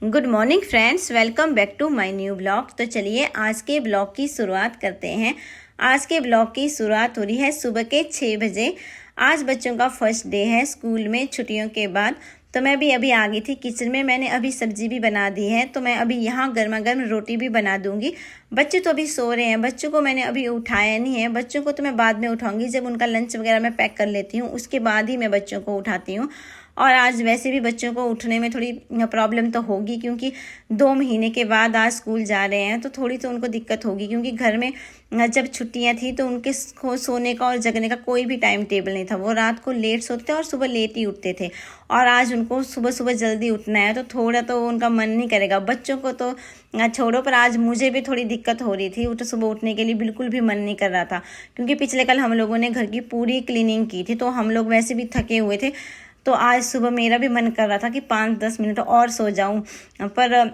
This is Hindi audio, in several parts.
Good morning friends, welcome back to my new blog. तो चलिए आज के ब्लॉग की शुरुआत करते हैं। आज के ब्लॉग की शुरुआत हो रही है सुबह के 6 बजे। आज बच्चों का फर्स्ट डे है स्कूल में छुट्टियों के बाद। तो मैं भी अभी आ गई थी किचन में। मैंने अभी सब्जी भी बना दी है, तो मैं अभी यहाँ गर्मा गर्म रोटी भी बना दूंगी। बच्चे तो अभी सो रहे हैं, बच्चों को मैंने अभी उठाया नहीं है। बच्चों को तो मैं बाद में उठाऊंगी, जब उनका लंच वगैरह मैं पैक कर लेती हूँ उसके बाद ही मैं बच्चों को उठाती हूँ। और आज वैसे भी बच्चों को उठने में थोड़ी प्रॉब्लम तो होगी, क्योंकि 2 महीने के बाद आज स्कूल जा रहे हैं, तो थोड़ी तो उनको दिक्कत होगी। क्योंकि घर में जब छुट्टियां थी तो उनके सोने का और जगने का कोई भी टाइम टेबल नहीं था। वो रात को लेट सोते थे और सुबह लेट ही उठते थे। और आज उनको सुबह सुबह जल्दी उठना है, तो थोड़ा तो उनका मन नहीं करेगा। बच्चों को तो छोड़ो, पर आज मुझे भी थोड़ी दिक्कत हो रही थी। सुबह उठने के लिए बिल्कुल भी मन नहीं कर रहा था, क्योंकि पिछले कल हम लोगों ने घर की पूरी क्लीनिंग की थी, तो हम लोग वैसे भी थके हुए थे। तो आज सुबह मेरा भी मन कर रहा था कि 5-10 मिनट और सो जाऊं, पर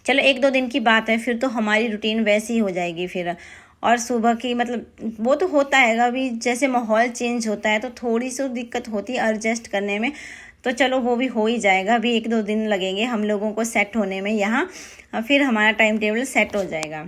चलो 1-2 दिन की बात है, फिर तो हमारी रूटीन वैसी ही हो जाएगी फिर। और सुबह की मतलब वो तो होता है, अभी जैसे माहौल चेंज होता है तो थोड़ी सी दिक्कत होती है एडजस्ट करने में। तो चलो वो भी हो ही जाएगा, अभी 1-2 दिन लगेंगे हम लोगों को सेट होने में यहाँ, फिर हमारा टाइम टेबल सेट हो जाएगा।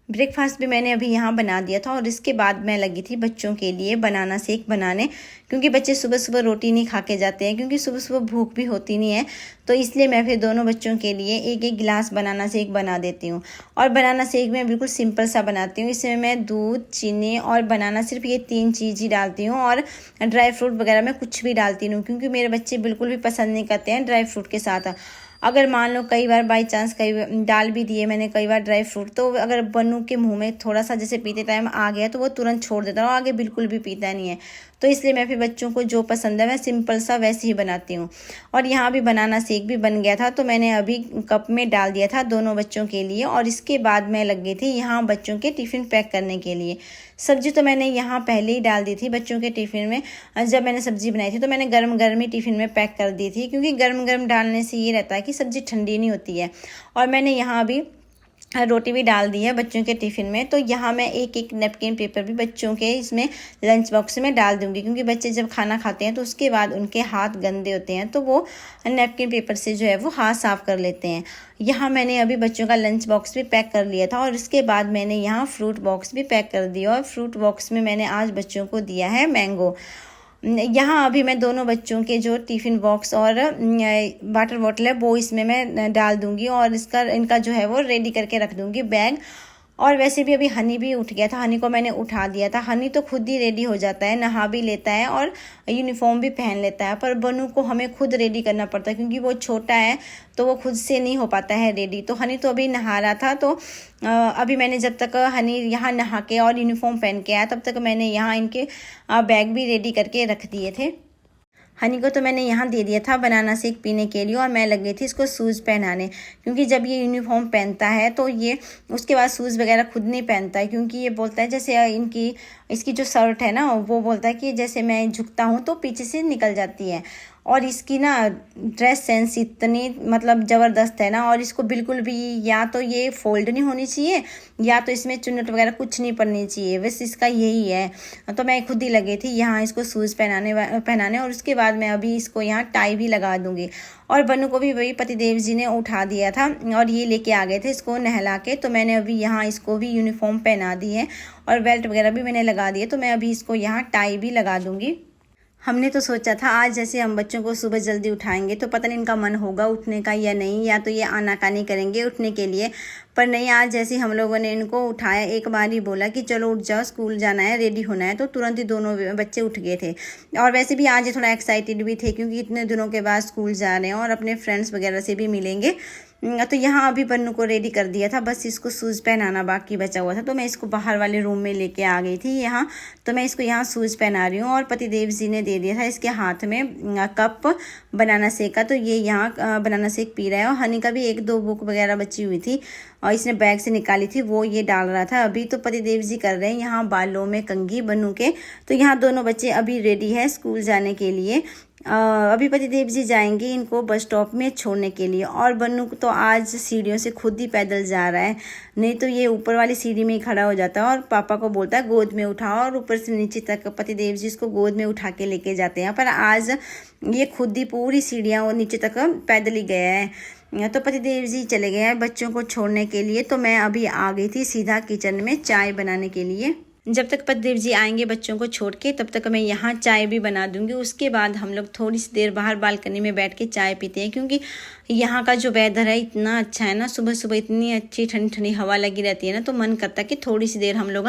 ब्रेकफास्ट भी मैंने अभी यहाँ बना दिया था, और इसके बाद मैं लगी थी बच्चों के लिए बनाना शेक बनाने, क्योंकि बच्चे सुबह सुबह रोटी नहीं खा के जाते हैं, क्योंकि सुबह सुबह भूख भी होती नहीं है। तो इसलिए मैं फिर दोनों बच्चों के लिए एक एक गिलास बनाना शेक बना देती हूँ। और बनाना शेक मैं बिल्कुल सिंपल सा बनाती हूँ। इसमें मैं दूध, चीनी और बनाना, सिर्फ ये 3 चीज़ ही डालती हूँ। और ड्राई फ्रूट वगैरह मैं कुछ भी डालती नहीं हूँ, क्योंकि मेरे बच्चे बिल्कुल भी पसंद नहीं करते हैं ड्राई फ्रूट के साथ। अगर मान लो कई बार बाई चांस कई डाल भी दिए मैंने कई बार ड्राई फ्रूट, तो अगर बनू के मुंह में थोड़ा सा जैसे पीते टाइम आ गया तो वो तुरंत छोड़ देता है, और आगे बिल्कुल भी पीता नहीं है। तो इसलिए मैं फिर बच्चों को जो पसंद है मैं सिंपल सा वैसे ही बनाती हूँ। और यहाँ भी बनाना शेक भी बन गया था, तो मैंने अभी कप में डाल दिया था दोनों बच्चों के लिए। और इसके बाद मैं लग गई थी यहाँ बच्चों के टिफ़िन पैक करने के लिए। सब्जी तो मैंने यहाँ पहले ही डाल दी थी बच्चों के टिफ़िन में। जब मैंने सब्जी बनाई थी तो मैंने गर्म गर्म ही टिफ़िन में पैक कर दी थी, क्योंकि गर्म गर्म डालने से ये रहता है कि सब्जी ठंडी नहीं होती है। और मैंने यहाँ अभी रोटी भी डाल दी है बच्चों के टिफ़िन में। तो यहाँ मैं एक एक नैपकिन पेपर भी बच्चों के इसमें लंच बॉक्स में डाल दूँगी, क्योंकि बच्चे जब खाना खाते हैं तो उसके बाद उनके हाथ गंदे होते हैं, तो वो नैपकिन पेपर से जो है वो हाथ साफ़ कर लेते हैं। यहाँ मैंने अभी बच्चों का लंच बॉक्स भी पैक कर लिया था, और इसके बाद मैंने यहाँ फ्रूट बॉक्स भी पैक कर दिया। और फ्रूट बॉक्स में मैंने आज बच्चों को दिया है मैंगो। यहाँ अभी मैं दोनों बच्चों के जो टिफ़िन बॉक्स और वाटर बॉटल है वो इसमें मैं डाल दूँगी, और इनका जो है वो रेडी करके रख दूँगी बैग। और वैसे भी अभी हनी भी उठ गया था, हनी को मैंने उठा दिया था। हनी तो खुद ही रेडी हो जाता है, नहा भी लेता है और यूनिफॉर्म भी पहन लेता है। पर बनू को हमें खुद रेडी करना पड़ता है, क्योंकि वो छोटा है तो वो खुद से नहीं हो पाता है रेडी। तो हनी तो अभी नहा रहा था, तो अभी मैंने जब तक हनी यहाँ नहा के और यूनिफॉर्म पहन के आया तब तक मैंने यहाँ इनके बैग भी रेडी करके रख दिए थे। हनी को तो मैंने यहाँ दे दिया था बनाना शेक पीने के लिए, और मैं लग गई थी इसको शूज़ पहनाने, क्योंकि जब ये यूनिफॉर्म पहनता है तो ये उसके बाद शूज़ वगैरह खुद नहीं पहनता है। क्योंकि ये बोलता है जैसे इसकी जो शर्ट है ना, वो बोलता है कि जैसे मैं झुकता हूँ तो पीछे से निकल जाती है। और इसकी ना ड्रेस सेंस इतनी मतलब ज़बरदस्त है ना, और इसको बिल्कुल भी या तो ये फोल्ड नहीं होनी चाहिए, या तो इसमें चुन्नट वगैरह कुछ नहीं पड़नी चाहिए, बस इसका यही है। तो मैं खुद ही लगी थी यहाँ इसको शूज़ पहनाने, और उसके बाद मैं अभी इसको यहाँ टाई भी लगा दूँगी। और बनू को भी वही पतिदेव जी ने उठा दिया था, और ये लेके आ गए थे इसको नहला के। तो मैंने अभी यहाँ इसको भी यूनिफॉर्म पहना दी है, और बेल्ट वगैरह भी मैंने लगा दी है। तो मैं अभी इसको यहाँ टाई भी लगा दूँगी। हमने तो सोचा था आज जैसे हम बच्चों को सुबह जल्दी उठाएंगे तो पता नहीं इनका मन होगा उठने का या नहीं, या तो ये आनाकानी करेंगे उठने के लिए। पर नहीं, आज जैसे हम लोगों ने इनको उठाया, एक बार ही बोला कि चलो उठ जाओ, स्कूल जाना है, रेडी होना है, तो तुरंत ही दोनों बच्चे उठ गए थे। और वैसे भी आज ये थोड़ा एक्साइटेड भी थे, क्योंकि इतने दिनों के बाद स्कूल जा रहे हैं और अपने फ्रेंड्स वगैरह से भी मिलेंगे। तो यहाँ अभी बन्नू को रेडी कर दिया था, बस इसको शूज़ पहनाना बाकी बचा हुआ था। तो मैं इसको बाहर वाले रूम में लेके आ गई थी यहाँ। तो मैं इसको यहाँ शूज़ पहना रही हूँ, और पतिदेव जी ने दे दिया था इसके हाथ में कप बनाना शेक का। तो ये यहाँ बनाना शेक पी रहा है। और हनी का भी 1-2 बुक वगैरह बची हुई थी और इसने बैग से निकाली थी, वो ये डाल रहा था अभी। तो पतिदेव जी कर रहे हैं यहाँ बालों में कंघी बनू के। तो यहाँ दोनों बच्चे अभी रेडी है स्कूल जाने के लिए। अभी पतिदेव जी जाएंगे इनको बस स्टॉप में छोड़ने के लिए। और बनू तो आज सीढ़ियों से खुद ही पैदल जा रहा है, नहीं तो ये ऊपर वाली सीढ़ी में ही खड़ा हो जाता है और पापा को बोलता है गोद में उठाओ, और ऊपर से नीचे तक पतिदेव जी इसको गोद में उठा के लेके जाते हैं। पर आज ये खुद ही पूरी सीढ़ियाँ और नीचे तक पैदल ही गया है। तो पतिदेव जी चले गए हैं बच्चों को छोड़ने के लिए, तो मैं अभी आ गई थी सीधा किचन में चाय बनाने के लिए। जब तक पतिदेव जी आएंगे बच्चों को छोड़ के, तब तक मैं यहाँ चाय भी बना दूंगी। उसके बाद हम लोग थोड़ी सी देर बाहर बालकनी में बैठ के चाय पीते हैं, क्योंकि यहाँ का जो वेदर है इतना अच्छा है ना, सुबह सुबह इतनी अच्छी ठंडी ठंडी हवा लगी रहती है ना, तो मन करता है कि थोड़ी सी देर हम लोग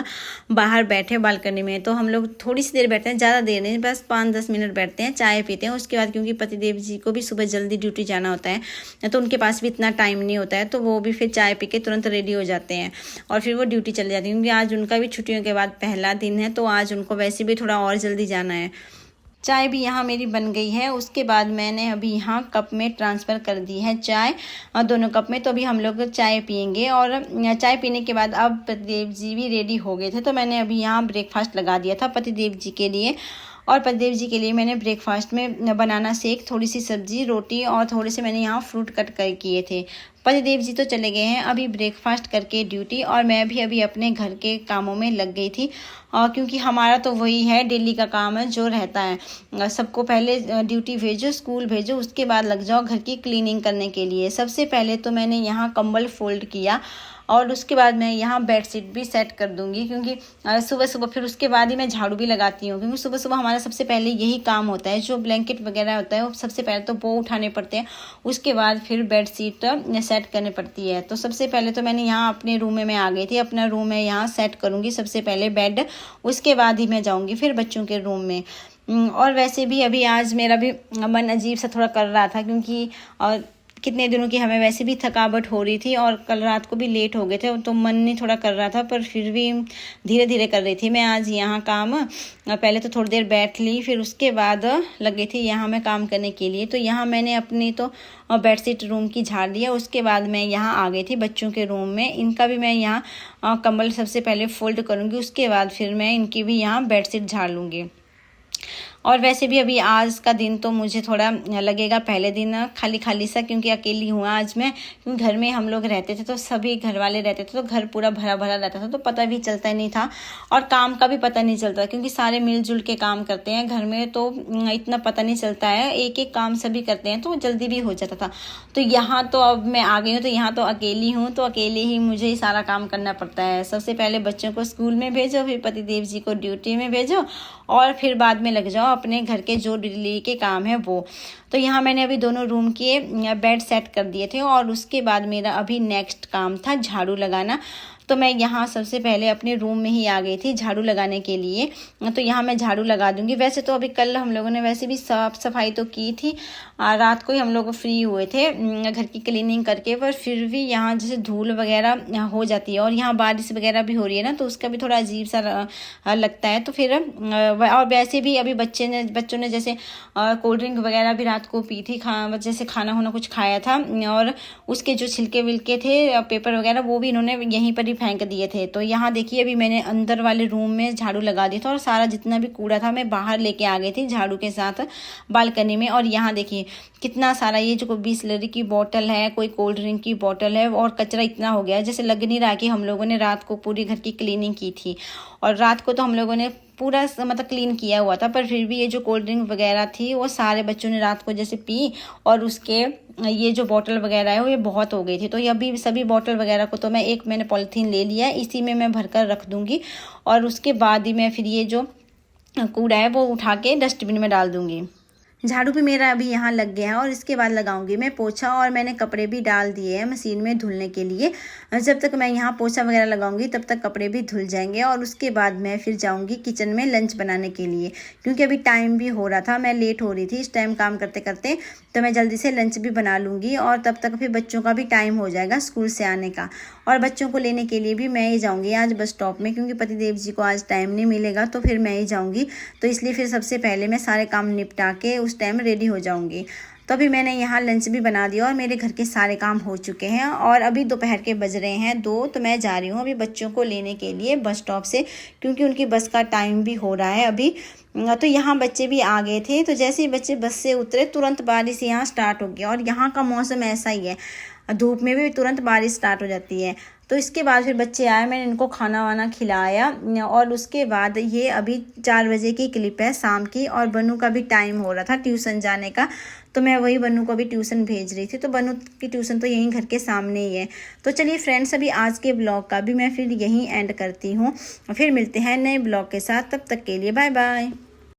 बाहर बैठे बालकनी में। तो हम लोग थोड़ी सी देर बैठते हैं, ज़्यादा देर नहीं, बस 5-10 मिनट बैठते हैं, चाय पीते हैं। उसके बाद क्योंकि पतिदेव जी को भी सुबह जल्दी ड्यूटी जाना होता है, तो उनके पास भी इतना टाइम नहीं होता है, तो वो भी फिर चाय पी के तुरंत रेडी हो जाते हैं और फिर वो ड्यूटी चले जाते हैं। क्योंकि आज उनका भी छुट्टियों के बाद पहला दिन है, तो आज उनको वैसे भी थोड़ा और जल्दी जाना है। चाय भी यहाँ मेरी बन गई है। उसके बाद मैंने अभी यहाँ कप में ट्रांसफ़र कर दी है चाय, दोनों कप में। तो अभी हम लोग चाय पियेंगे और चाय पीने के बाद अब पतिदेव जी भी रेडी हो गए थे, तो मैंने अभी यहाँ ब्रेकफास्ट लगा दिया था पतिदेव जी के लिए। और पतिदेव जी के लिए मैंने ब्रेकफास्ट में बनाना शेक, थोड़ी सी सब्जी, रोटी और थोड़े से मैंने यहाँ फ्रूट कट कर किए थे। पतिदेव जी तो चले गए हैं अभी ब्रेकफास्ट करके ड्यूटी, और मैं भी अभी अपने घर के कामों में लग गई थी। क्योंकि हमारा तो वही है, डेली का काम है जो रहता है, सबको पहले ड्यूटी भेजो, स्कूल भेजो, उसके बाद लग जाओ घर की क्लीनिंग करने के लिए। सबसे पहले तो मैंने यहाँ कंबल फोल्ड किया और उसके बाद मैं यहाँ बेडशीट भी सेट कर दूँगी, क्योंकि सुबह सुबह फिर उसके बाद ही मैं झाड़ू भी लगाती हूँ। क्योंकि सुबह सुबह हमारा सबसे पहले यही काम होता है, जो ब्लैंकेट वगैरह होता है वो सबसे पहले तो वो उठाने पड़ते हैं, उसके बाद फिर बेडशीट सेट करनी पड़ती है। तो सबसे पहले तो मैंने यहाँ अपने रूम में मैं आ गई थी, अपना रूम में यहाँ सेट करूँगी सबसे पहले बेड, उसके बाद ही मैं जाऊँगी फिर बच्चों के रूम में। और वैसे भी अभी आज मेरा भी मन अजीब सा थोड़ा कर रहा था, क्योंकि कितने दिनों की हमें वैसे भी थकावट हो रही थी और कल रात को भी लेट हो गए थे, तो मन नहीं थोड़ा कर रहा था, पर फिर भी धीरे धीरे कर रही थी मैं आज यहाँ काम। पहले तो थोड़ी देर बैठ ली, फिर उसके बाद लग गई थी यहाँ मैं काम करने के लिए। तो यहाँ मैंने अपनी तो बेडशीट रूम की झाड़ दिया, उसके बाद मैं यहाँ आ गई थी बच्चों के रूम में। इनका भी मैं यहाँ कंबल सबसे पहले फोल्ड करूँगी, उसके बाद फिर मैं इनकी भी यहाँ बेडशीट झाड़ लूँगी। और वैसे भी अभी आज का दिन तो मुझे थोड़ा लगेगा पहले दिन खाली खाली सा, क्योंकि अकेली हूँ आज मैं। क्योंकि घर में हम लोग रहते थे तो सभी घर वाले रहते थे, तो घर पूरा भरा भरा रहता था, तो पता भी चलता नहीं था और काम का भी पता नहीं चलता, क्योंकि सारे मिलजुल के काम करते हैं घर में, तो इतना पता नहीं चलता है, एक एक काम सभी करते हैं, तो जल्दी भी हो जाता था। तो यहाँ तो अब मैं आ गई हूँ, तो यहाँ तो अकेली हूँ, तो अकेले ही मुझे ही सारा काम करना पड़ता है। सबसे पहले बच्चों को स्कूल में भेजो, फिर पतिदेव जी को ड्यूटी में भेजो, और फिर बाद में लग जाओ अपने घर के जो डेली के काम है वो। तो यहाँ मैंने अभी दोनों रूम के बेड सेट कर दिए थे, और उसके बाद मेरा अभी नेक्स्ट काम था झाड़ू लगाना। तो मैं यहाँ सबसे पहले अपने रूम में ही आ गई थी झाड़ू लगाने के लिए। तो यहाँ मैं झाड़ू लगा दूंगी। वैसे तो अभी कल हम लोगों ने वैसे भी साफ सफाई तो की थी, रात को ही हम लोग फ्री हुए थे घर की क्लीनिंग करके, पर फिर भी यहाँ जैसे धूल वगैरह हो जाती है, और यहाँ बारिश वगैरह भी हो रही है ना, तो उसका भी थोड़ा अजीब सा लगता है। तो फिर और वैसे भी अभी बच्चों ने जैसे कोल्ड ड्रिंक वगैरह भी रात को पी थी, जैसे खाना होना कुछ खाया था, और उसके जो छिलके विलके थे पेपर वगैरह वो भी इन्होंने यहीं पर ही फेंक दिए थे। तो यहाँ देखिए अभी मैंने अंदर वाले रूम में झाड़ू लगा दिया था, और सारा जितना भी कूड़ा था मैं बाहर लेके आ गई थी झाड़ू के साथ बालकनी में। और यहाँ देखिए कितना सारा, ये जो बिसलेरी की बोतल है, कोई कोल्ड ड्रिंक की बोतल है, और कचरा इतना हो गया है, जैसे लग नहीं रहा कि हम लोगों ने रात को पूरी घर की क्लीनिंग की थी। और रात को तो हम लोगों ने पूरा मतलब क्लीन किया हुआ था, पर फिर भी ये जो कोल्ड ड्रिंक वगैरह थी वो सारे बच्चों ने रात को जैसे पी, और उसके ये जो बोतल वगैरह है वो ये बहुत हो गई थी। तो ये अभी सभी बोतल वगैरह को तो मैंने पॉलीथीन ले लिया है, इसी में मैं भरकर रख दूंगी, और उसके बाद ही मैं फिर ये जो कूड़ा है वो उठा के डस्टबिन में डाल दूंगी। झाड़ू भी मेरा अभी यहाँ लग गया है, और इसके बाद लगाऊंगी मैं पोछा, और मैंने कपड़े भी डाल दिए हैं मशीन में धुलने के लिए। जब तक मैं यहाँ पोछा वगैरह लगाऊंगी तब तक कपड़े भी धुल जाएंगे, और उसके बाद मैं फिर जाऊंगी किचन में लंच बनाने के लिए, क्योंकि अभी टाइम भी हो रहा था, मैं लेट हो रही थी इस टाइम काम करते करते। तो मैं जल्दी से लंच भी बना लूँगी, और तब तक फिर बच्चों का भी टाइम हो जाएगा स्कूल से आने का। और बच्चों को लेने के लिए भी मैं ही जाऊँगी आज बस स्टॉप में, क्योंकि पतिदेव जी को आज टाइम नहीं मिलेगा, तो फिर मैं ही जाऊँगी। तो इसलिए फिर सबसे पहले मैं सारे काम निपटा के उस टाइम रेडी हो जाऊँगी। तो अभी मैंने यहाँ लंच भी बना दिया, और मेरे घर के सारे काम हो चुके हैं, और अभी दोपहर के बज रहे हैं 2। तो मैं जा रही हूँ अभी बच्चों को लेने के लिए बस स्टॉप से, क्योंकि उनकी बस का टाइम भी हो रहा है अभी। तो यहाँ बच्चे भी आ गए थे, तो जैसे ही बच्चे बस से उतरे तुरंत बारिश यहाँ स्टार्ट हो गया, और यहाँ का मौसम ऐसा ही है, धूप में भी तुरंत बारिश स्टार्ट हो जाती है। तो इसके बाद फिर बच्चे आए, मैंने इनको खाना वाना खिलाया और उसके बाद ये अभी 4 बजे की क्लिप है शाम की, और बनू का भी टाइम हो रहा था ट्यूशन जाने का, तो मैं वही बनू को भी ट्यूशन भेज रही थी। तो बनू की ट्यूशन तो यहीं घर के सामने ही है। तो चलिए फ्रेंड्स, अभी आज के ब्लॉग का भी मैं फिर यहीं एंड करती हूँ, फिर मिलते हैं नए ब्लॉग के साथ। तब तक के लिए बाय बाय।